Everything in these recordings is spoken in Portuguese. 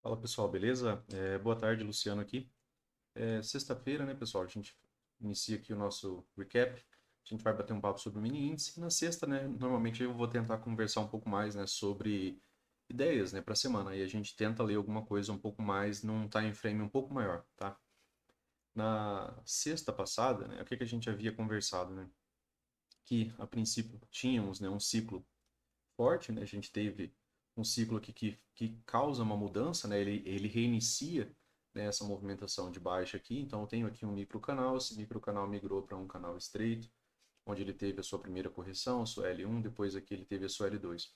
Fala pessoal, beleza? Boa tarde, Luciano aqui. Sexta-feira, né, pessoal? A gente inicia aqui o nosso recap. A gente vai bater um papo sobre o mini índice. Na sexta, né, normalmente eu vou tentar conversar um pouco mais, né, sobre ideias, né, para a semana. E a gente tenta ler alguma coisa um pouco mais num time frame um pouco maior, tá? Na sexta passada, né, o que que a gente havia conversado, né? Que a princípio tínhamos, né, um ciclo forte, né? A gente teve um ciclo aqui que causa uma mudança, né? Ele reinicia, né, essa movimentação de baixa aqui. Então, eu tenho aqui um microcanal, esse microcanal migrou para um canal estreito, onde ele teve a sua primeira correção, a sua L1, depois aqui ele teve a sua L2.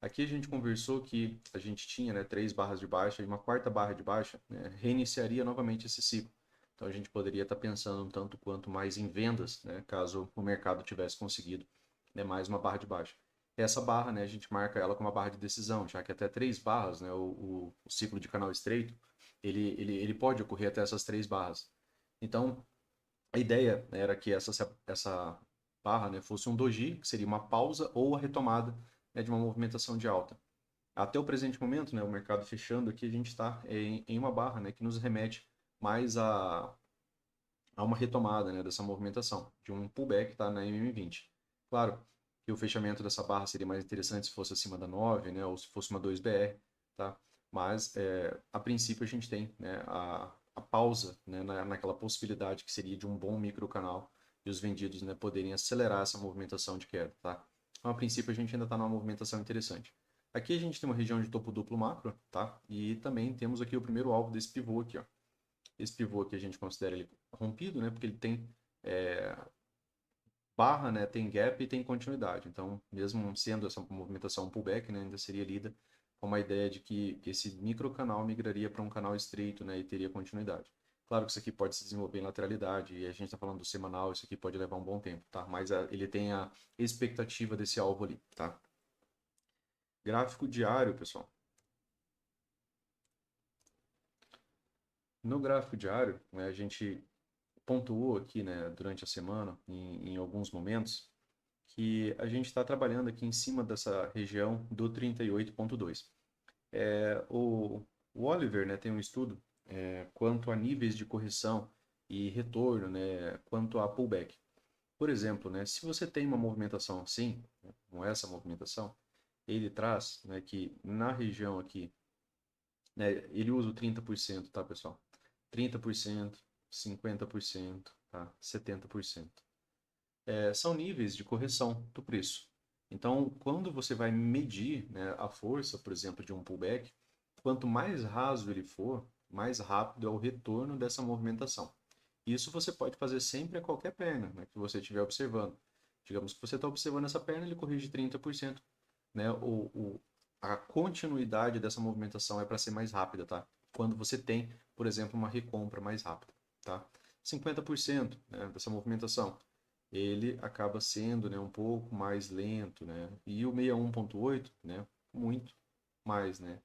Aqui a gente conversou que a gente tinha, né, três barras de baixa e uma quarta barra de baixa, né, reiniciaria novamente esse ciclo. Então a gente poderia estar pensando um tanto quanto mais em vendas, né, caso o mercado tivesse conseguido, né, mais uma barra de baixa. Essa barra, né, a gente marca ela como uma barra de decisão, já que até três barras, né, o ciclo de canal estreito, ele pode ocorrer até essas três barras. Então, a ideia era que essa barra, né, fosse um doji, que seria uma pausa ou a retomada, né, de uma movimentação de alta. Até o presente momento, né, o mercado fechando aqui, a gente está em uma barra, né, que nos remete mais a uma retomada, né, dessa movimentação, de um pullback, tá, na MM20. Claro que o fechamento dessa barra seria mais interessante se fosse acima da 9, né, ou se fosse uma 2BR, tá? Mas, a princípio, a gente tem, né, a pausa, né, naquela possibilidade que seria de um bom microcanal e os vendidos, né, poderem acelerar essa movimentação de queda, tá? Então, a princípio, a gente ainda está numa movimentação interessante. Aqui a gente tem uma região de topo duplo macro, tá? E também temos aqui o primeiro alvo desse pivô aqui, ó. Esse pivô aqui a gente considera ele rompido, né? Porque ele tem barra, né? Tem gap e tem continuidade. Então, mesmo sendo essa movimentação um pullback, né? Ainda seria lida com uma ideia de que esse microcanal migraria para um canal estreito, né? E teria continuidade. Claro que isso aqui pode se desenvolver em lateralidade, e a gente está falando do semanal, isso aqui pode levar um bom tempo, tá? Mas ele tem a expectativa desse alvo ali, tá? Gráfico diário, pessoal. No gráfico diário, né, a gente pontuou aqui, né, durante a semana, em alguns momentos, que a gente está trabalhando aqui em cima dessa região do 38,2. O Oliver, né, tem um estudo quanto a níveis de correção e retorno, né, quanto a pullback. Por exemplo, né, se você tem uma movimentação assim, né, com essa movimentação, ele traz, né, que na região aqui, né, ele usa o 30%, tá, pessoal? 30%, 50%, tá? 70%. São níveis de correção do preço. Então, quando você vai medir, né, a força, por exemplo, de um pullback, quanto mais raso ele for, mais rápido é o retorno dessa movimentação. Isso você pode fazer sempre a qualquer perna, né, que você estiver observando. Digamos que você está observando essa perna, ele corrige 30%. Né? A continuidade dessa movimentação é para ser mais rápida, tá? Quando você tem, por exemplo, uma recompra mais rápida, tá? 50%, né, dessa movimentação ele acaba sendo, né, um pouco mais lento, né? E o 61,8, né, muito mais, né?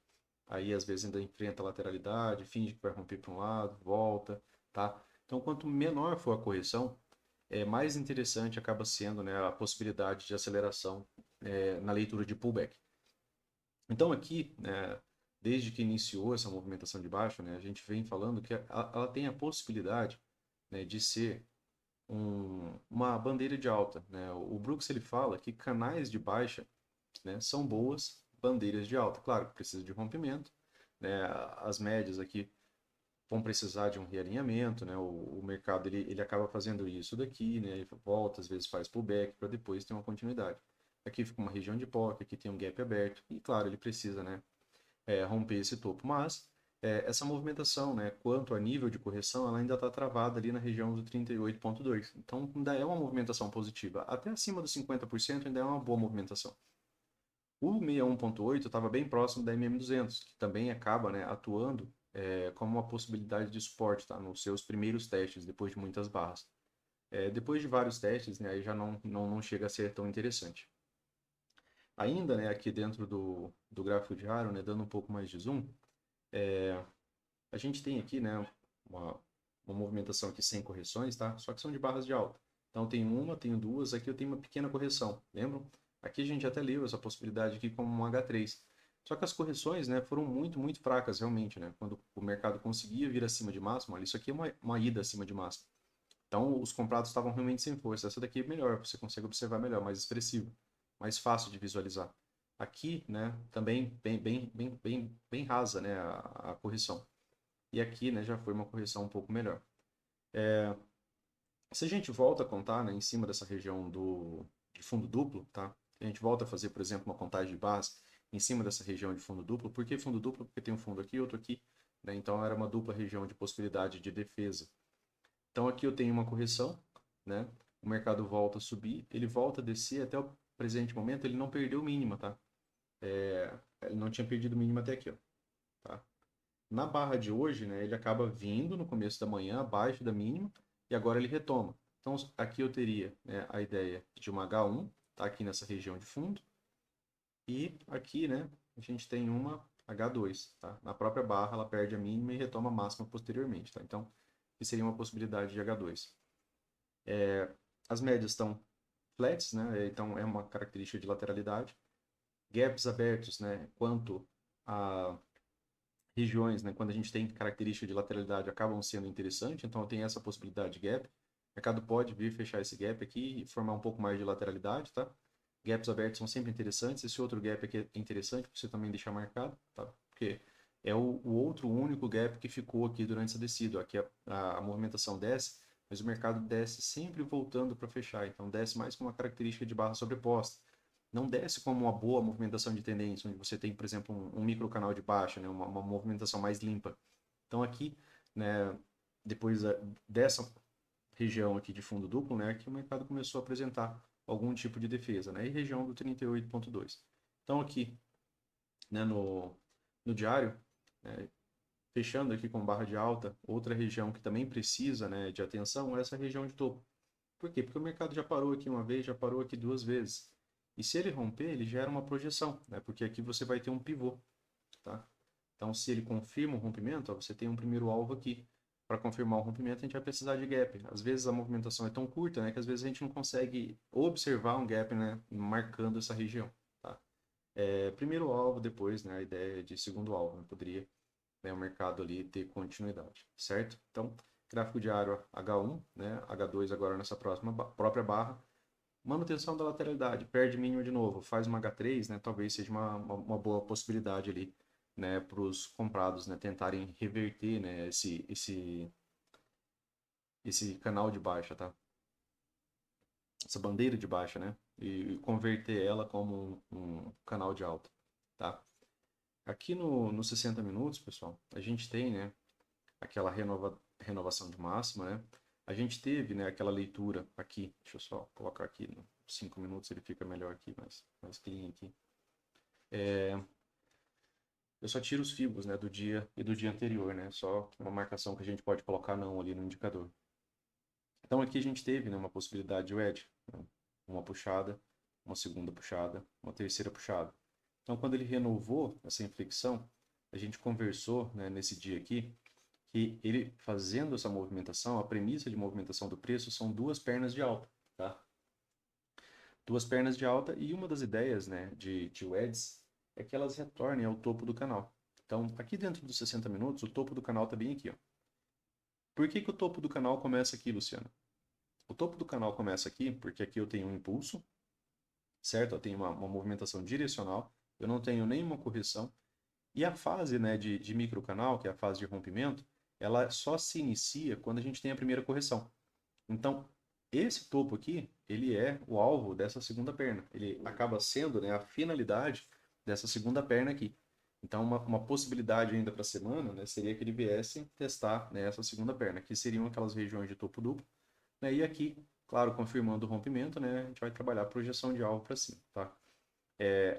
Aí às vezes ainda enfrenta a lateralidade, finge que vai romper para um lado, volta, tá? Então quanto menor for a correção, mais interessante acaba sendo, né, a possibilidade de aceleração na leitura de pullback. Então aqui, né, desde que iniciou essa movimentação de baixo, né, a gente vem falando que ela tem a possibilidade, né, de ser uma bandeira de alta, né? O Brooks ele fala que canais de baixa, né, são boas bandeiras de alta. Claro que precisa de rompimento, né? As médias aqui vão precisar de um realinhamento, né? O mercado ele acaba fazendo isso daqui, né? Ele volta, às vezes faz pullback para depois ter uma continuidade. Aqui fica uma região de POC, aqui tem um gap aberto e claro ele precisa, né, romper esse topo. Mas essa movimentação, né, quanto a nível de correção, ela ainda está travada ali na região do 38,2. Então, ainda é uma movimentação positiva. Até acima dos 50% ainda é uma boa movimentação. O 61,8 estava bem próximo da MM200, que também acaba, né, atuando como uma possibilidade de suporte, tá, nos seus primeiros testes, depois de muitas barras. Depois de vários testes, né, aí já não chega a ser tão interessante. Ainda, né, aqui dentro do gráfico diário, né, dando um pouco mais de zoom, a gente tem aqui, né, uma, uma movimentação aqui sem correções, tá? Só que são de barras de alta. Então tem uma, tenho duas, aqui eu tenho uma pequena correção, lembram? Aqui a gente até leu essa possibilidade aqui como um H3. Só que as correções, né, foram muito fracas realmente, né? Quando o mercado conseguia vir acima de máximo, olha, isso aqui é uma ida acima de máximo. Então, os comprados estavam realmente sem força. Essa daqui é melhor, você consegue observar melhor, mais expressivo, mais fácil de visualizar. Aqui, né, também bem rasa, né, a correção. E aqui, né, já foi uma correção um pouco melhor. Se a gente volta a contar, né, em cima dessa região de fundo duplo, tá? A gente volta a fazer, por exemplo, uma contagem de base em cima dessa região de fundo duplo. Por que fundo duplo? Porque tem um fundo aqui e outro aqui, né? Então era uma dupla região de possibilidade de defesa. Então aqui eu tenho uma correção, né? O mercado volta a subir, ele volta a descer até o presente momento, ele não perdeu mínima, tá? Ele não tinha perdido mínima até aqui, ó, tá? Na barra de hoje, né, ele acaba vindo no começo da manhã abaixo da mínima e agora ele retoma. Então aqui eu teria, né, a ideia de uma H1, tá aqui nessa região de fundo, e aqui, né, a gente tem uma H2, tá? Na própria barra ela perde a mínima e retoma a máxima posteriormente, tá? Então, isso seria uma possibilidade de H2. As médias estão flats, né? Então é uma característica de lateralidade. Gaps abertos, né? Quanto a regiões, né? Quando a gente tem característica de lateralidade, acabam sendo interessantes. Então tem essa possibilidade de gap. O mercado pode vir fechar esse gap aqui e formar um pouco mais de lateralidade, tá? Gaps abertos são sempre interessantes. Esse outro gap aqui é interessante para você também deixar marcado, tá? Porque é o outro único gap que ficou aqui durante essa descida. Aqui a movimentação desce, mas o mercado desce sempre voltando para fechar. Então desce mais com uma característica de barra sobreposta. Não desce como uma boa movimentação de tendência, onde você tem, por exemplo, um micro canal de baixa, né, uma movimentação mais limpa. Então aqui, né, depois dessa região aqui de fundo duplo, né, que o mercado começou a apresentar algum tipo de defesa, né, e região do 38,2. Então aqui, né, no diário, né, fechando aqui com barra de alta, outra região que também precisa, né, de atenção é essa região de topo. Por quê? Porque o mercado já parou aqui uma vez, já parou aqui duas vezes. E se ele romper, ele gera uma projeção, né? Porque aqui você vai ter um pivô, tá? Então, se ele confirma o rompimento, ó, você tem um primeiro alvo aqui. Para confirmar o rompimento, a gente vai precisar de gap. Às vezes a movimentação é tão curta, né, que às vezes a gente não consegue observar um gap, né, marcando essa região, tá? Primeiro alvo, depois, né, a ideia de segundo alvo, né? Poderia, né, o mercado ali ter continuidade, certo? Então, gráfico diário H1, né, H2 agora nessa própria barra, manutenção da lateralidade, perde mínima de novo, faz uma H3, né, talvez seja uma boa possibilidade ali, né, para os comprados, né, tentarem reverter, né, esse canal de baixa, tá? Essa bandeira de baixa, né, e converter ela como um canal de alta, tá? Aqui no 60 minutos, pessoal, a gente tem, né, aquela renovação de máxima, né? A gente teve, né, aquela leitura aqui, deixa eu só colocar aqui, no 5 minutos ele fica melhor aqui, mais clean aqui. Eu só tiro os fibos, né, do dia e do dia anterior, né? Só uma marcação que a gente pode colocar não ali no indicador. Então aqui a gente teve, né, uma possibilidade de wedge, né? Uma puxada, uma segunda puxada, uma terceira puxada. Então quando ele renovou essa inflexão, a gente conversou, né, nesse dia aqui, que ele fazendo essa movimentação, a premissa de movimentação do preço são duas pernas de alta, tá? Duas pernas de alta e uma das ideias, né, de wedges é que elas retornem ao topo do canal. Então, aqui dentro dos 60 minutos, o topo do canal está bem aqui, ó. Por que que o topo do canal começa aqui, Luciano? O topo do canal começa aqui porque aqui eu tenho um impulso, certo? Eu tenho uma movimentação direcional, eu não tenho nenhuma correção. E a fase, né, de microcanal, que é a fase de rompimento, ela só se inicia quando a gente tem a primeira correção. Então, esse topo aqui, ele é o alvo dessa segunda perna. Ele acaba sendo, né, a finalidade dessa segunda perna aqui. Então, uma possibilidade ainda para a semana, né, seria que ele viesse testar, né, essa segunda perna, que seriam aquelas regiões de topo duplo. Né, e aqui, claro, confirmando o rompimento, né, a gente vai trabalhar a projeção de alvo para cima, tá?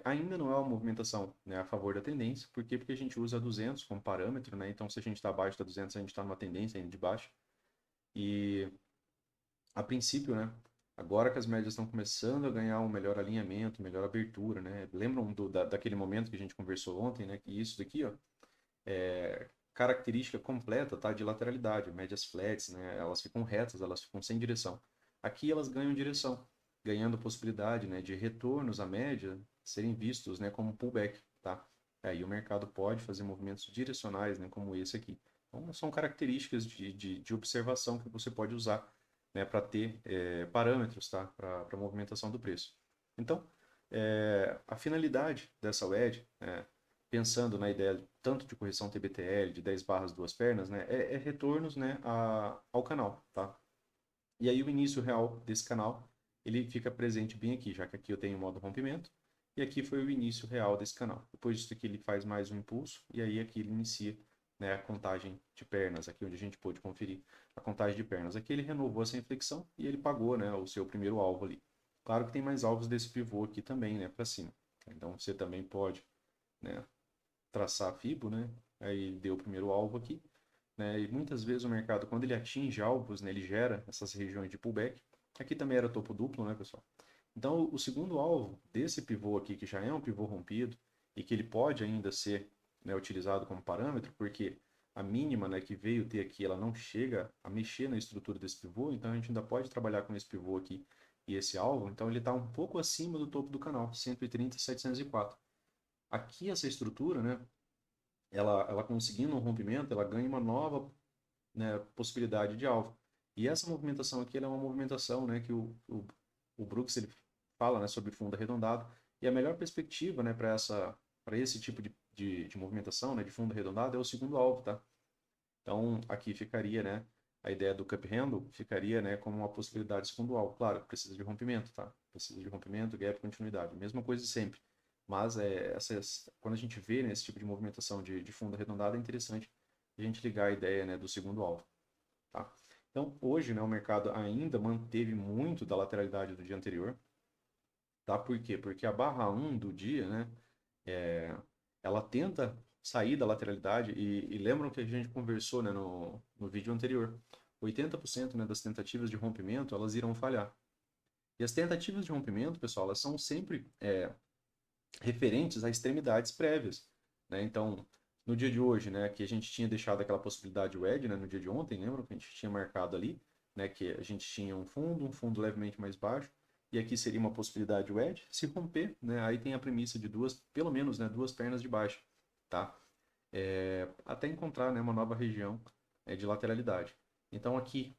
Ainda não é uma movimentação, né, a favor da tendência. Por quê? Porque a gente usa 200 como parâmetro, né? Então, se a gente está abaixo da 200, a gente está numa tendência ainda de baixo. E, a princípio, né, agora que as médias estão começando a ganhar um melhor alinhamento, melhor abertura, né? Lembram daquele momento que a gente conversou ontem, né? Que isso daqui, ó, é característica completa, tá? De lateralidade, médias flats, né? Elas ficam retas, elas ficam sem direção. Aqui elas ganham direção, ganhando possibilidade, né, de retornos à média serem vistos, né, como pullback, tá? Aí o mercado pode fazer movimentos direcionais, né, como esse aqui. Então, são características de observação que você pode usar, né, para ter parâmetros, tá, para a movimentação do preço. Então, a finalidade dessa WED, pensando na ideia tanto de correção TBTL, de 10 barras, duas pernas, né, é retornos, né, ao canal, tá? E aí o início real desse canal, ele fica presente bem aqui, já que aqui eu tenho o modo rompimento, e aqui foi o início real desse canal. Depois disso aqui ele faz mais um impulso, e aí aqui ele inicia, né, a contagem de pernas, aqui onde a gente pôde conferir a contagem de pernas. Aqui ele renovou essa inflexão e ele pagou, né, o seu primeiro alvo ali. Claro que tem mais alvos desse pivô aqui também, né, para cima. Então você também pode, né, traçar a FIBO, né, aí deu o primeiro alvo aqui, né? E muitas vezes o mercado, quando ele atinge alvos, né, ele gera essas regiões de pullback. Aqui também era topo duplo, né, pessoal? Então, o segundo alvo desse pivô aqui, que já é um pivô rompido e que ele pode ainda ser, né, utilizado como parâmetro, porque a mínima, né, que veio ter aqui, ela não chega a mexer na estrutura desse pivô, então a gente ainda pode trabalhar com esse pivô aqui e esse alvo, então ele está um pouco acima do topo do canal, 130,704. Aqui essa estrutura, né, ela conseguindo um rompimento, ela ganha uma nova, né, possibilidade de alvo. E essa movimentação aqui ela é uma movimentação, né, que o Brooks ele fala, né, sobre fundo arredondado, e a melhor perspectiva, né, para esse tipo de movimentação, né, de fundo arredondado é o segundo alvo, tá? Então aqui ficaria, né, a ideia do cup handle ficaria, né, como uma possibilidade de segundo alvo. Claro, precisa de rompimento, tá? Precisa de rompimento, gap, continuidade. Mesma coisa sempre. Mas quando a gente vê, né, esse tipo de movimentação de fundo arredondado, é interessante a gente ligar a ideia, né, do segundo alvo. Tá? Então, hoje, né, o mercado ainda manteve muito da lateralidade do dia anterior. Tá? Por quê? Porque a barra 1 do dia, né, ela tenta sair da lateralidade e lembram que a gente conversou, né, no vídeo anterior. 80%, né, das tentativas de rompimento, elas irão falhar. E as tentativas de rompimento, pessoal, elas são sempre referentes a extremidades prévias, né? Então, no dia de hoje, né, que a gente tinha deixado aquela possibilidade wedge, né, no dia de ontem, lembra que a gente tinha marcado ali, né, que a gente tinha um fundo levemente mais baixo, e aqui seria uma possibilidade wedge. Se romper, né, aí tem a premissa de duas, pelo menos, né, duas pernas de baixo, tá? Até encontrar, né, uma nova região de lateralidade. Então aqui,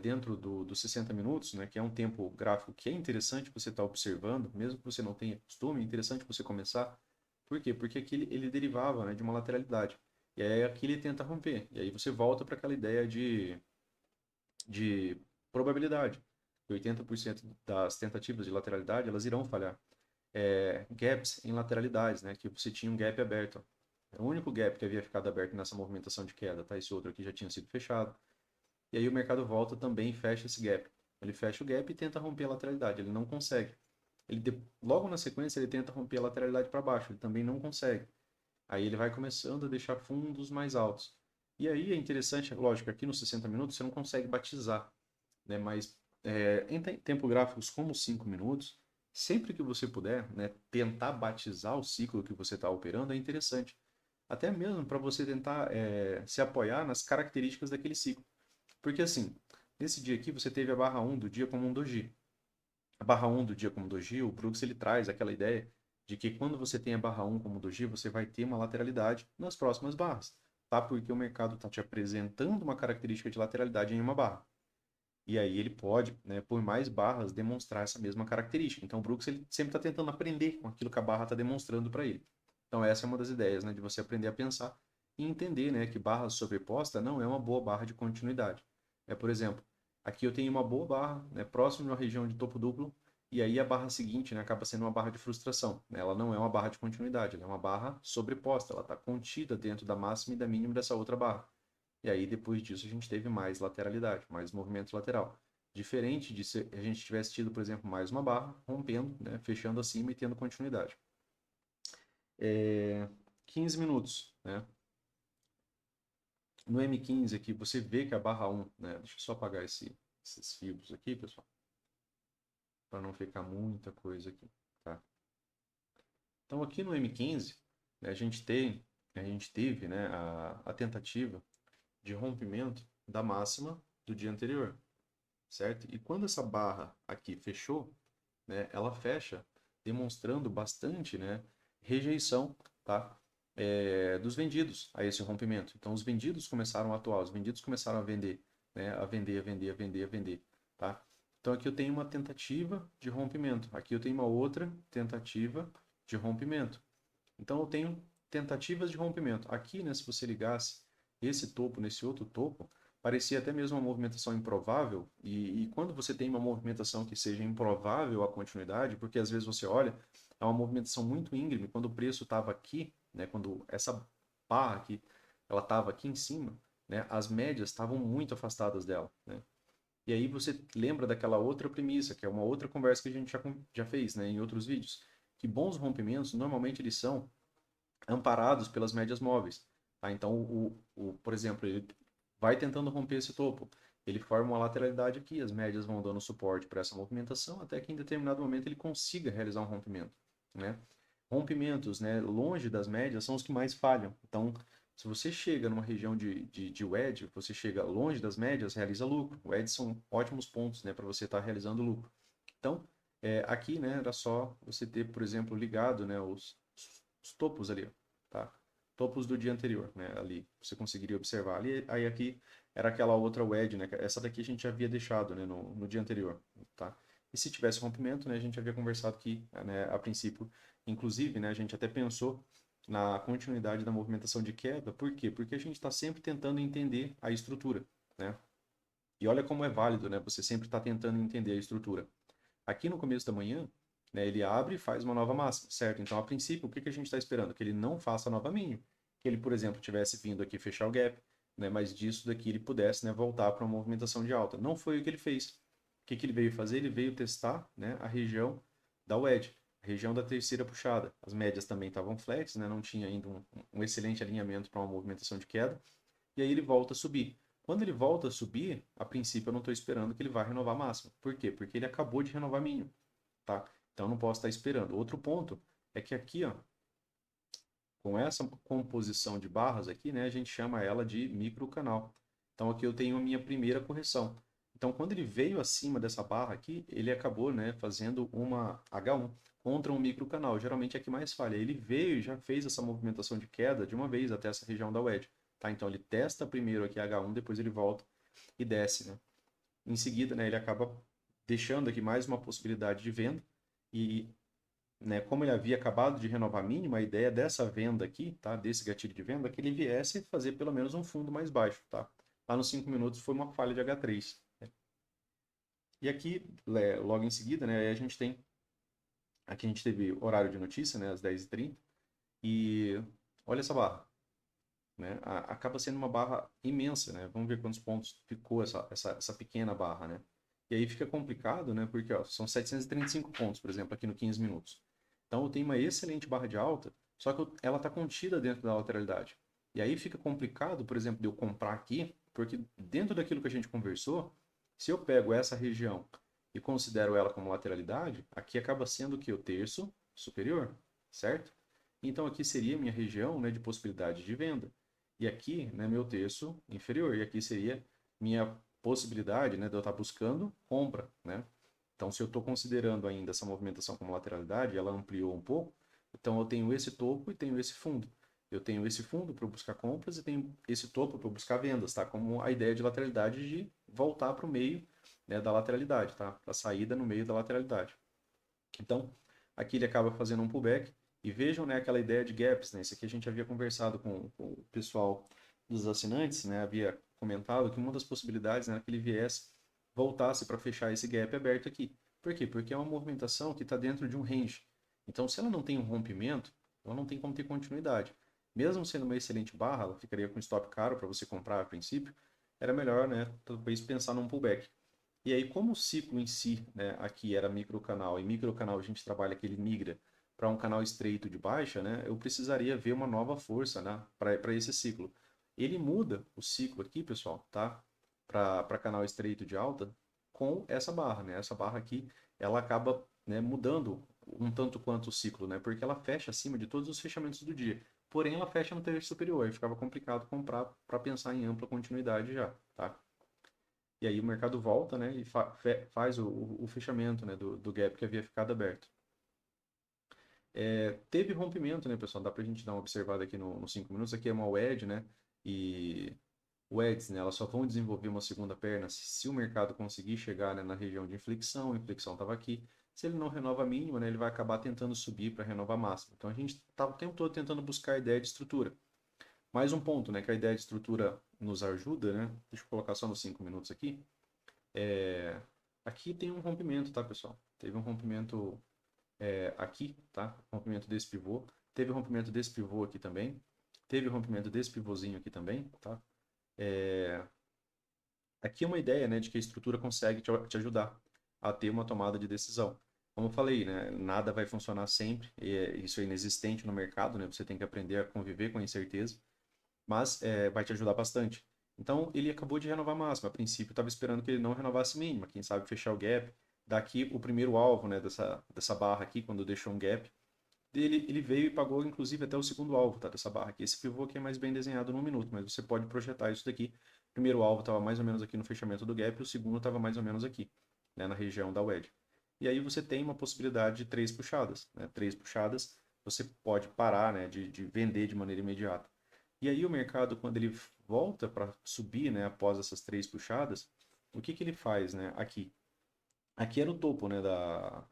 dentro dos 60 minutos, né, que é um tempo gráfico que é interessante você estar observando, mesmo que você não tenha costume, é interessante você começar. Por quê? Porque aqui ele derivava, né, de uma lateralidade. E aí aqui ele tenta romper. E aí você volta para aquela ideia de probabilidade. 80% das tentativas de lateralidade, elas irão falhar. Gaps em lateralidades, né, que você tinha um gap aberto. O único gap que havia ficado aberto nessa movimentação de queda, tá? Esse outro aqui já tinha sido fechado. E aí o mercado volta também e fecha esse gap. Ele fecha o gap e tenta romper a lateralidade. Ele não consegue. Logo na sequência, ele tenta romper a lateralidade para baixo. Ele também não consegue. Aí ele vai começando a deixar fundos mais altos. E aí é interessante, lógico, aqui nos 60 minutos você não consegue batizar, né? Mas em tempo gráficos como 5 minutos, sempre que você puder, né, tentar batizar o ciclo que você está operando é interessante. Até mesmo para você tentar se apoiar nas características daquele ciclo. Porque assim, nesse dia aqui você teve a barra 1 do dia como um doji. A barra 1 do dia como doji, o Brooks ele traz aquela ideia de que quando você tem a barra 1 como doji, você vai ter uma lateralidade nas próximas barras. Tá? Porque o mercado está te apresentando uma característica de lateralidade em uma barra. E aí ele pode, né, por mais barras, demonstrar essa mesma característica. Então o Brooks ele sempre está tentando aprender com aquilo que a barra está demonstrando para ele. Então essa é uma das ideias, né, de você aprender a pensar e entender, né, que barra sobreposta não é uma boa barra de continuidade. Por exemplo, aqui eu tenho uma boa barra, né, próximo de uma região de topo duplo, e aí a barra seguinte, né, acaba sendo uma barra de frustração. Né? Ela não é uma barra de continuidade, ela é uma barra sobreposta, ela está contida dentro da máxima e da mínima dessa outra barra. E aí, depois disso, a gente teve mais lateralidade, mais movimento lateral. Diferente de se a gente tivesse tido, por exemplo, mais uma barra, rompendo, né, fechando acima e tendo continuidade. 15 minutos. Né? No M15 aqui, você vê que a barra 1, né, deixa eu só apagar esses fios aqui, pessoal, para não ficar muita coisa aqui. Tá? Então, aqui no M15, né, a gente teve, né, a tentativa de rompimento da máxima do dia anterior. Certo? E quando essa barra aqui fechou, né, ela fecha demonstrando bastante, né, rejeição tá? Dos vendidos a esse rompimento. Então, os vendidos começaram a atuar, os vendidos começaram a vender, né? A vender, a vender, a vender, a vender, tá? Então, aqui eu tenho uma tentativa de rompimento. Aqui eu tenho uma outra tentativa de rompimento. Então, eu tenho tentativas de rompimento. Aqui, né, se você ligasse esse topo nesse outro topo, parecia até mesmo uma movimentação improvável. E quando você tem uma movimentação que seja improvável a continuidade, porque às vezes você olha, é uma movimentação muito íngreme. Quando o preço estava aqui, né, quando essa barra aqui, ela estava aqui em cima, né, as médias estavam muito afastadas dela, né? E aí você lembra daquela outra premissa, que é uma outra conversa que a gente já fez, né, em outros vídeos, que bons rompimentos normalmente eles são amparados pelas médias móveis. Tá? Então, por exemplo, ele vai tentando romper esse topo. Ele forma uma lateralidade aqui, as médias vão dando suporte para essa movimentação, até que em determinado momento ele consiga realizar um rompimento. Né? Rompimentos, né, longe das médias são os que mais falham. Então, se você chega numa região de wedge, você chega longe das médias, realiza lucro. Wedges são ótimos pontos, né, para você estar realizando lucro. Então, aqui, né, era só você ter, por exemplo, ligado, né, os topos ali, ó, tá? Topos do dia anterior, né, ali, você conseguiria observar ali. Aí aqui era aquela outra wedge, né, essa daqui a gente já havia deixado, né, no dia anterior, tá? E se tivesse rompimento, né, a gente havia conversado que, né, a princípio, inclusive, né, a gente até pensou na continuidade da movimentação de queda. Por quê? Porque a gente está sempre tentando entender a estrutura, né? E olha como é válido, né? Você sempre está tentando entender a estrutura. Aqui no começo da manhã, né, ele abre e faz uma nova máxima, certo? Então, a princípio, o que que a gente está esperando? Que ele não faça nova mínima. Que ele, por exemplo, tivesse vindo aqui fechar o gap, né, mas disso daqui ele pudesse, né, voltar para uma movimentação de alta. Não foi o que ele fez. O que que ele veio fazer? Ele veio testar, né, a região da wedge, a região da terceira puxada. As médias também estavam flex, né, não tinha ainda um excelente alinhamento para uma movimentação de queda. E aí ele volta a subir. Quando ele volta a subir, a princípio eu não estou esperando que ele vá renovar máximo. Por quê? Porque ele acabou de renovar mínimo, tá? Então eu não posso estar esperando. Outro ponto é que aqui, ó, com essa composição de barras aqui, né, a gente chama ela de microcanal. Então aqui eu tenho a minha primeira correção. Então quando ele veio acima dessa barra aqui, ele acabou, né, fazendo uma H1 contra um microcanal. Geralmente é que mais falha. Ele veio e já fez essa movimentação de queda de uma vez até essa região da wedge. Tá? Então ele testa primeiro aqui H1, depois ele volta e desce, né? Em seguida, né, ele acaba deixando aqui mais uma possibilidade de venda e, né, como ele havia acabado de renovar a mínima, a ideia dessa venda aqui, tá, desse gatilho de venda, é que ele viesse fazer pelo menos um fundo mais baixo, tá? Lá nos 5 minutos foi uma falha de H3. Né? E aqui, logo em seguida, né, a gente tem, aqui a gente teve horário de notícia, né, às 10h30, e olha essa barra, né? Acaba sendo uma barra imensa, né? Vamos ver quantos pontos ficou essa pequena barra, né? E aí fica complicado, né? Porque ó, são 735 pontos, por exemplo, aqui no 15 minutos. Então eu tenho uma excelente barra de alta, só que ela está contida dentro da lateralidade. E aí fica complicado, por exemplo, de eu comprar aqui, porque dentro daquilo que a gente conversou, se eu pego essa região e considero ela como lateralidade, aqui acaba sendo o que? O terço superior, certo? Então aqui seria minha região, né, de possibilidade de venda. E aqui, né, meu terço inferior. E aqui seria minha possibilidade, né, de eu estar buscando compra, né? Então, se eu estou considerando ainda essa movimentação como lateralidade, ela ampliou um pouco, então eu tenho esse topo e tenho esse fundo. Eu tenho esse fundo para buscar compras e tenho esse topo para buscar vendas, tá? Como a ideia de lateralidade de voltar para o meio, né, da lateralidade, tá? Para a saída no meio da lateralidade. Então, aqui ele acaba fazendo um pullback. E vejam, né, aquela ideia de gaps, né? Isso aqui a gente havia conversado com o pessoal dos assinantes, né? Havia comentado que uma das possibilidades, né, era que ele viesse, voltasse para fechar esse gap aberto aqui. Por quê? Porque é uma movimentação que está dentro de um range. Então, se ela não tem um rompimento, ela não tem como ter continuidade. Mesmo sendo uma excelente barra, ela ficaria com stop caro para você comprar a princípio, era melhor, né, talvez pensar num pullback. E aí, como o ciclo em si, né, aqui era microcanal, e microcanal a gente trabalha que ele migra para um canal estreito de baixa, né, eu precisaria ver uma nova força, né, para esse ciclo. Ele muda o ciclo aqui, pessoal, tá? Para canal estreito de alta com essa barra, né? Essa barra aqui, ela acaba, né, mudando um tanto quanto o ciclo, né? Porque ela fecha acima de todos os fechamentos do dia. Porém, ela fecha no terço superior e ficava complicado comprar para pensar em ampla continuidade já, tá? E aí o mercado volta, né, e faz o fechamento, né, do gap que havia ficado aberto. Teve rompimento, né, pessoal? Dá pra gente dar uma observada aqui nos 5 minutos. Aqui é uma WED, né? E WEDs, né, elas só vão desenvolver uma segunda perna se o mercado conseguir chegar, né, na região de inflexão. A inflexão estava aqui. Se ele não renova a mínima, né, ele vai acabar tentando subir para renovar a máxima. Então a gente está o tempo todo tentando buscar a ideia de estrutura. Mais um ponto, né, que a ideia de estrutura nos ajuda, né? Deixa eu colocar só nos 5 minutos aqui. É, Aqui tem um rompimento, tá, pessoal? Teve um rompimento aqui, tá? Rompimento desse pivô. Teve rompimento desse pivô aqui também. Teve rompimento desse pivôzinho aqui também, tá? É, Aqui é uma ideia, né, de que a estrutura consegue te ajudar a ter uma tomada de decisão. Como eu falei, né, nada vai funcionar sempre, isso é inexistente no mercado, né? Você tem que aprender a conviver com a incerteza, mas vai te ajudar bastante. Então, ele acabou de renovar a máxima. A princípio, estava esperando que ele não renovasse mínima. Quem sabe fechar o gap. Daqui, o primeiro alvo, né, dessa barra aqui, quando deixou um gap, ele veio e pagou, inclusive, até o segundo alvo, tá, dessa barra aqui. Esse pivô aqui é mais bem desenhado no minuto, mas você pode projetar isso daqui. O primeiro alvo estava mais ou menos aqui no fechamento do gap, e o segundo estava mais ou menos aqui, né, na região da wedge. E aí você tem uma possibilidade de 3 puxadas, né? 3 puxadas, você pode parar, né, de vender de maneira imediata. E aí o mercado, quando ele volta para subir, né, após essas 3 puxadas, o que que ele faz, né, aqui? Aqui era o topo, né,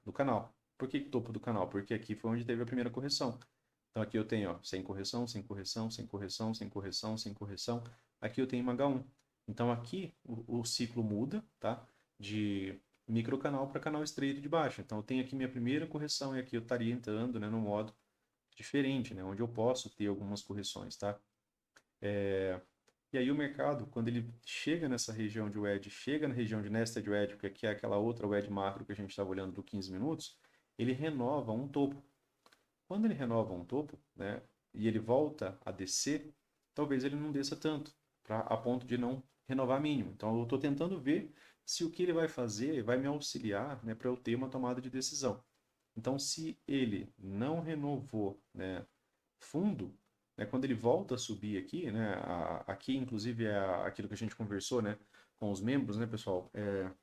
do canal. Por que topo do canal? Porque aqui foi onde teve a primeira correção. Então aqui eu tenho, ó, sem correção, sem correção, sem correção, sem correção, sem correção. Aqui eu tenho uma H1. Então aqui o ciclo muda, tá? De microcanal para canal estreito de baixo. Então eu tenho aqui minha primeira correção e aqui eu estaria entrando, né, no modo diferente, né, onde eu posso ter algumas correções, tá? E aí o mercado, quando ele chega nessa região de wedge, chega na região de nested wedge, porque aqui é aquela outra wedge macro que a gente estava olhando do 15 minutos, ele renova um topo. Quando ele renova um topo, né, e ele volta a descer, talvez ele não desça tanto, a ponto de não renovar mínimo. Então eu estou tentando ver se o que ele vai fazer vai me auxiliar, né, para eu ter uma tomada de decisão. Então, se ele não renovou, né, fundo, né, quando ele volta a subir aqui, né, aqui inclusive é aquilo que a gente conversou, né, com os membros, né, pessoal,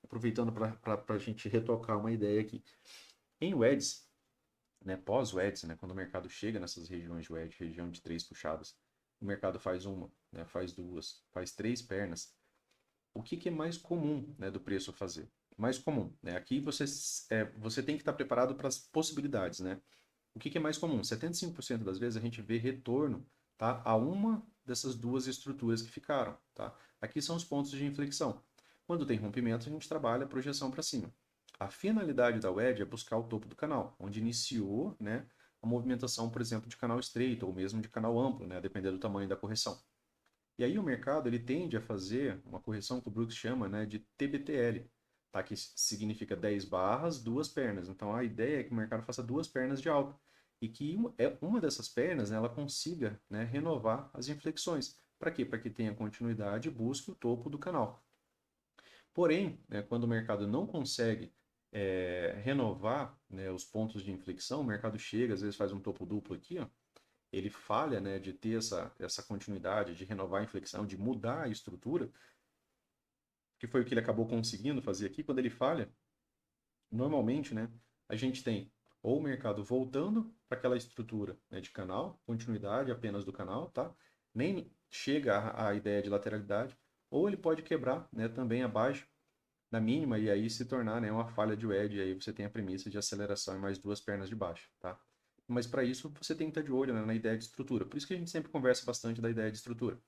aproveitando para a gente retocar uma ideia aqui. Em WEDs, né, pós-WEDs, né, quando o mercado chega nessas regiões de WED, região de 3 puxadas, o mercado faz uma, né, faz duas, faz 3 pernas. O que, que é mais comum, né, do preço fazer? Mais comum, né? Aqui você tem que estar preparado para as possibilidades, né? O que, que é mais comum? 75% das vezes a gente vê retorno, tá, a uma dessas duas estruturas que ficaram, tá? Aqui são os pontos de inflexão. Quando tem rompimento, a gente trabalha a projeção para cima. A finalidade da wedge é buscar o topo do canal, onde iniciou, né, a movimentação, por exemplo, de canal estreito ou mesmo de canal amplo, né, dependendo do tamanho da correção. E aí o mercado ele tende a fazer uma correção que o Brooks chama, né, de TBTL, tá? Que significa 10 barras, 2 pernas. Então a ideia é que o mercado faça 2 pernas de alta e que uma dessas pernas, né, ela consiga, né, renovar as inflexões. Para quê? Para que tenha continuidade e busque o topo do canal. Porém, né, quando o mercado não consegue renovar, né, os pontos de inflexão, o mercado chega, às vezes faz um topo duplo aqui, ó, ele falha, né, de ter essa continuidade, de renovar a inflexão, de mudar a estrutura, que foi o que ele acabou conseguindo fazer aqui. Quando ele falha, normalmente, né, a gente tem ou o mercado voltando para aquela estrutura, né, de canal, continuidade apenas do canal, tá? Nem chega à ideia de lateralidade, ou ele pode quebrar, né, também abaixo da mínima e aí se tornar, né, uma falha de wedge, e aí você tem a premissa de aceleração e mais 2 pernas de baixo, tá? Mas para isso você tem que estar de olho, né, na ideia de estrutura. Por isso que a gente sempre conversa bastante da ideia de estrutura.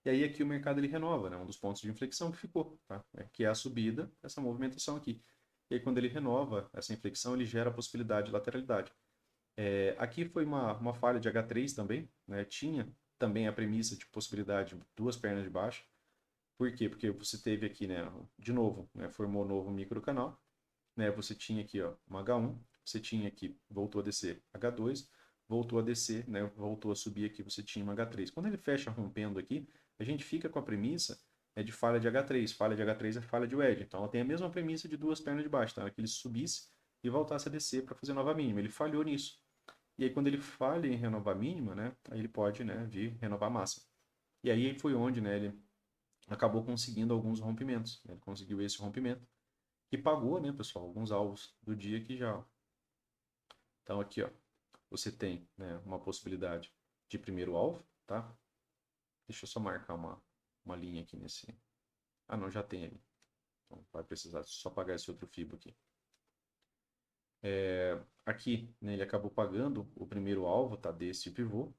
E aí aqui o mercado ele renova, né, um dos pontos de inflexão que ficou, tá? Que é a subida, essa movimentação aqui. E aí quando ele renova essa inflexão, ele gera a possibilidade de lateralidade. Aqui foi uma falha de H3 também, né? Tinha também a premissa de possibilidade de 2 pernas de baixo. Por quê? Porque você teve aqui, né, de novo, né, formou um novo microcanal, né, você tinha aqui, ó, uma H1, você tinha aqui, voltou a descer H2, voltou a descer, né, voltou a subir aqui, você tinha uma H3. Quando ele fecha rompendo aqui, a gente fica com a premissa de falha de H3. Falha de H3 é falha de wedge. Então ela tem a mesma premissa de 2 pernas de baixo, tá? Que ele subisse e voltasse a descer para fazer nova mínima. Ele falhou nisso. E aí quando ele falha em renovar a mínima, né, aí ele pode, né, vir renovar a máxima. E aí foi onde, né, ele acabou conseguindo alguns rompimentos. Ele conseguiu esse rompimento que pagou, né, pessoal, alguns alvos do dia aqui já. Ó. Então aqui, ó, você tem, né, uma possibilidade de primeiro alvo, tá? Deixa eu só marcar uma linha aqui nesse... Ah, não, já tem ali. Então vai precisar só pagar esse outro fibo aqui. Aqui, né, ele acabou pagando o primeiro alvo, tá, desse pivô.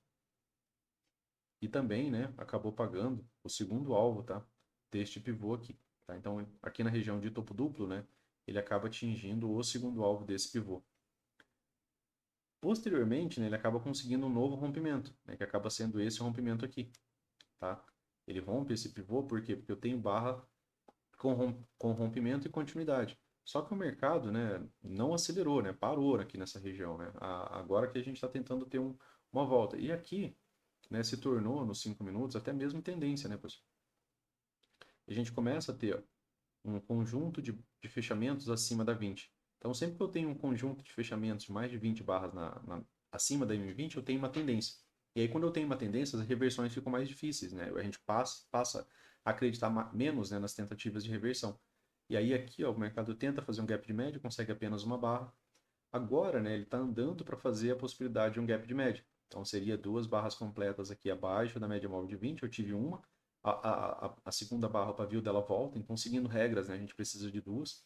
E também, né, acabou pagando o segundo alvo, tá, deste pivô aqui. Tá? Então, aqui na região de topo duplo, né, ele acaba atingindo o segundo alvo desse pivô. Posteriormente, né, ele acaba conseguindo um novo rompimento, né, que acaba sendo esse rompimento aqui. Tá? Ele rompe esse pivô, por quê? Porque eu tenho barra com rompimento e continuidade. Só que o mercado, né, não acelerou, né, parou aqui nessa região. Né? Agora que a gente está tentando ter uma volta. E aqui, né, se tornou, nos 5 minutos, até mesmo tendência, né, pessoal? E a gente começa a ter ó, um conjunto de fechamentos acima da 20. Então, sempre que eu tenho um conjunto de fechamentos de mais de 20 barras acima da M20, eu tenho uma tendência. E aí, quando eu tenho uma tendência, as reversões ficam mais difíceis, né? A gente passa a acreditar menos, né, nas tentativas de reversão. E aí, aqui, ó, o mercado tenta fazer um gap de média, consegue apenas uma barra. Agora, né, ele está andando para fazer a possibilidade de um gap de média. Então, seria duas barras completas aqui abaixo da média móvel de 20. Eu tive uma. A segunda barra, o pavio dela volta. Então, seguindo regras, né, a gente precisa de duas.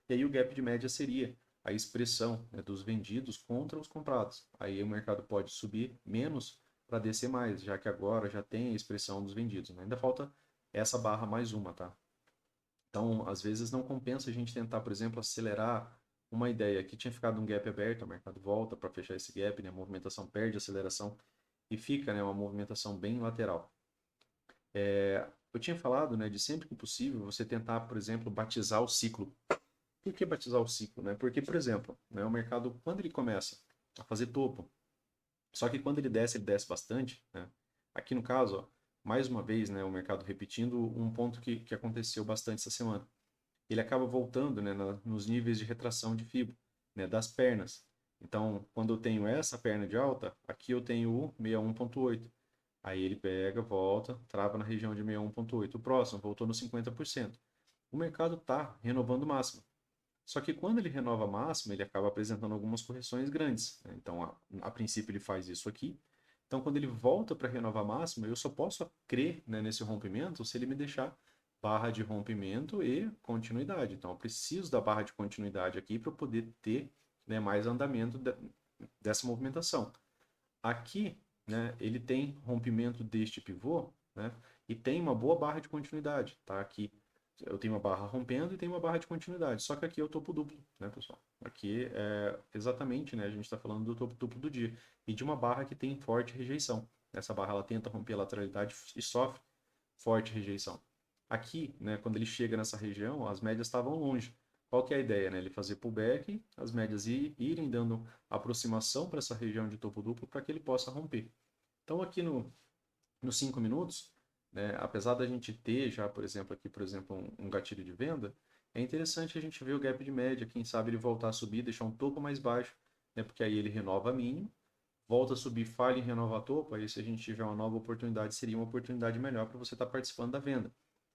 E aí, o gap de média seria a expressão, né, dos vendidos contra os comprados. Aí, o mercado pode subir menos para descer mais, já que agora já tem a expressão dos vendidos. Né? Ainda falta essa barra mais uma, tá? Então, às vezes não compensa a gente tentar, por exemplo, acelerar uma ideia que tinha ficado um gap aberto, o mercado volta para fechar esse gap, né? A movimentação perde aceleração e fica, né, uma movimentação bem lateral. Eu tinha falado, né, de sempre que possível você tentar, por exemplo, batizar o ciclo. Por que batizar o ciclo? Né? Porque, por exemplo, né, o mercado, quando ele começa a fazer topo, só que quando ele desce bastante, né? Aqui no caso, ó, mais uma vez, né, o mercado repetindo um ponto que aconteceu bastante essa semana. Ele acaba voltando, né, nos níveis de retração de fibra, né, das pernas. Então, quando eu tenho essa perna de alta, aqui eu tenho o 61,8. Aí ele pega, volta, trava na região de 61,8. O próximo voltou no 50%. O mercado está renovando máxima. Só que quando ele renova máxima, ele acaba apresentando algumas correções grandes. Né? Então, a princípio, ele faz isso aqui. Então, quando ele volta para renovar máxima, eu só posso crer, né, nesse rompimento se ele me deixar barra de rompimento e continuidade. Então, eu preciso da barra de continuidade aqui para poder ter, né, mais andamento dessa movimentação. Aqui, né, ele tem rompimento deste pivô, né, e tem uma boa barra de continuidade. Tá? Aqui eu tenho uma barra rompendo e tenho uma barra de continuidade. Só que aqui é o topo duplo, né, pessoal? Aqui é exatamente, né, a gente está falando do topo duplo do dia. E de uma barra que tem forte rejeição. Essa barra ela tenta romper a lateralidade e sofre forte rejeição. Aqui, né, quando ele chega nessa região, as médias estavam longe. Qual que é a ideia? Né? Ele fazer pullback, as médias irem dando aproximação para essa região de topo duplo para que ele possa romper. Então, aqui nos 5 minutos, né, apesar da gente ter já, por exemplo, aqui, por exemplo, um gatilho de venda, é interessante a gente ver o gap de média, quem sabe ele voltar a subir, deixar um topo mais baixo, né, porque aí ele renova mínimo, volta a subir, falha em renovar topo, aí se a gente tiver uma nova oportunidade, seria uma oportunidade melhor para você estar participando da venda.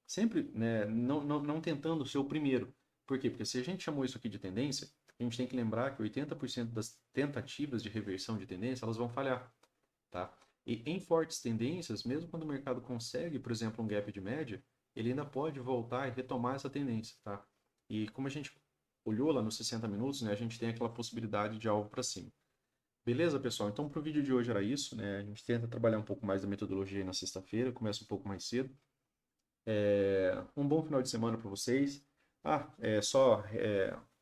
Sempre, né, não tentando ser o primeiro. Por quê? Porque se a gente chamou isso aqui de tendência, a gente tem que lembrar que 80% das tentativas de reversão de tendência, elas vão falhar. Tá? E em fortes tendências, mesmo quando o mercado consegue, por exemplo, um gap de média, ele ainda pode voltar e retomar essa tendência. Tá? E como a gente olhou lá nos 60 minutos, né, a gente tem aquela possibilidade de alvo para cima. Beleza, pessoal? Então, para o vídeo de hoje era isso. Né? A gente tenta trabalhar um pouco mais da metodologia aí na sexta-feira, começa um pouco mais cedo. Um bom final de semana para vocês.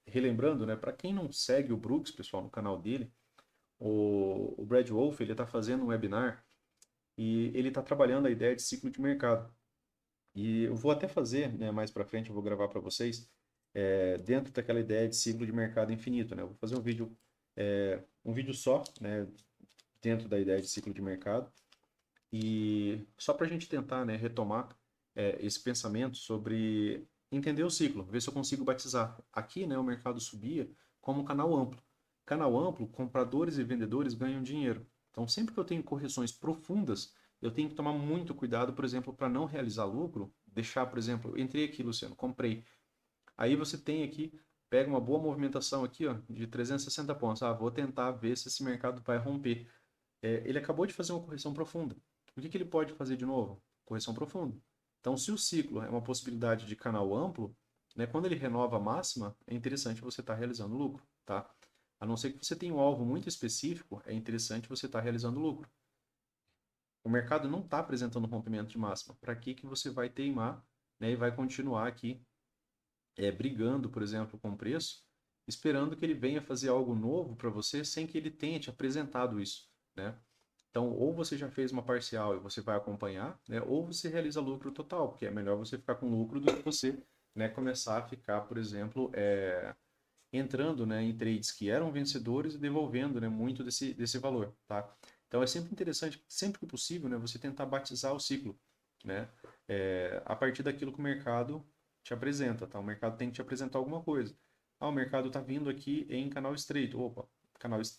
Relembrando, né, para quem não segue o Brooks, pessoal, no canal dele, o Brad Wolf ele está fazendo um webinar e ele está trabalhando a ideia de ciclo de mercado. E eu vou até fazer, né, mais para frente, eu vou gravar para vocês, dentro daquela ideia de ciclo de mercado infinito. Né? Eu vou fazer um vídeo só, né, dentro da ideia de ciclo de mercado. E só para a gente tentar, né, retomar esse pensamento sobre entender o ciclo, ver se eu consigo batizar. Aqui, né, o mercado subia como canal amplo. Canal amplo, compradores e vendedores ganham dinheiro. Então, sempre que eu tenho correções profundas, eu tenho que tomar muito cuidado, por exemplo, para não realizar lucro, deixar, por exemplo, eu entrei aqui, Luciano, comprei. Aí você tem aqui pega uma boa movimentação aqui, ó, de 360 pontos. Ah, vou tentar ver se esse mercado vai romper. Ele acabou de fazer uma correção profunda. O que que ele pode fazer de novo? Correção profunda. Então, se o ciclo é uma possibilidade de canal amplo, né, quando ele renova a máxima, é interessante você estar realizando lucro, tá? A não ser que você tenha um alvo muito específico, é interessante você estar realizando lucro. O mercado não está apresentando rompimento de máxima. Para que que você vai teimar, né, e vai continuar aqui brigando, por exemplo, com o preço, esperando que ele venha fazer algo novo para você sem que ele tenha te apresentado isso, né? Então, ou você já fez uma parcial e você vai acompanhar, né? Ou você realiza lucro total, porque é melhor você ficar com lucro do que você, né, começar a ficar, por exemplo, entrando, né, em trades que eram vencedores e devolvendo, né, muito desse valor, tá? Então, é sempre interessante, sempre que possível, né, você tentar batizar o ciclo, né? A partir daquilo que o mercado te apresenta, tá? O mercado tem que te apresentar alguma coisa. Ah, o mercado está vindo aqui em canal estreito. Opa,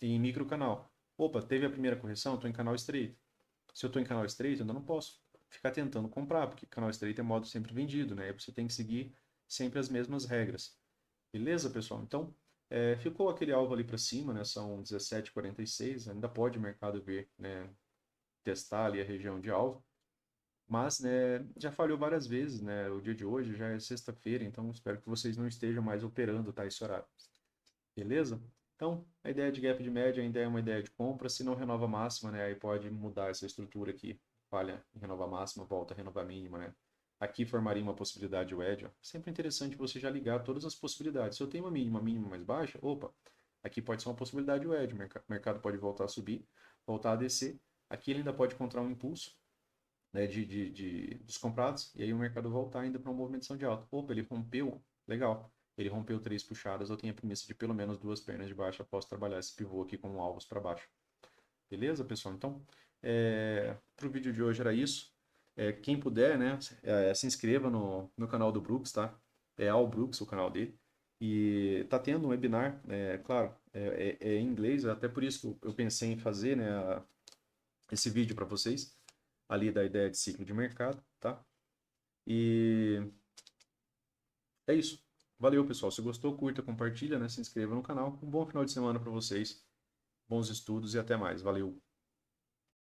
em micro canal. Opa, teve a primeira correção, estou em canal estreito. Se eu estou em canal estreito, eu ainda não posso ficar tentando comprar, porque canal estreito é modo sempre vendido, né? Aí você tem que seguir sempre as mesmas regras. Beleza, pessoal? Então, ficou aquele alvo ali para cima, né? São 17,46. Ainda pode o mercado ver, né? Testar ali a região de alvo. Mas, né, já falhou várias vezes, né? O dia de hoje já é sexta-feira, então espero que vocês não estejam mais operando, tá? Esse horário. Beleza? Então, a ideia de gap de média ainda é uma ideia de compra. Se não renova máxima, né? Aí pode mudar essa estrutura aqui. Falha em renovar máxima, volta a renovar mínima, né? Aqui formaria uma possibilidade de wedge. Ó. Sempre interessante você já ligar todas as possibilidades. Se eu tenho uma mínima mais baixa, opa, aqui pode ser uma possibilidade de wedge. O mercado pode voltar a subir, voltar a descer. Aqui ele ainda pode encontrar um impulso, né, dos comprados, e aí o mercado voltar ainda para uma movimentação de alta. Opa, ele rompeu, legal. Ele rompeu três puxadas, eu tenho a premissa de pelo menos duas pernas de baixo, após trabalhar esse pivô aqui como alvos para baixo. Beleza, pessoal? Então, para o vídeo de hoje era isso. Quem puder, né, se inscreva no canal do Brooks, tá? É Al Brooks o canal dele. E tá tendo um webinar, claro, é em inglês, até por isso que eu pensei em fazer, né, esse vídeo para vocês, ali da ideia de ciclo de mercado, tá? E é isso. Valeu, pessoal. Se gostou, curta, compartilha, né? Se inscreva no canal. Um bom final de semana para vocês. Bons estudos e até mais. Valeu.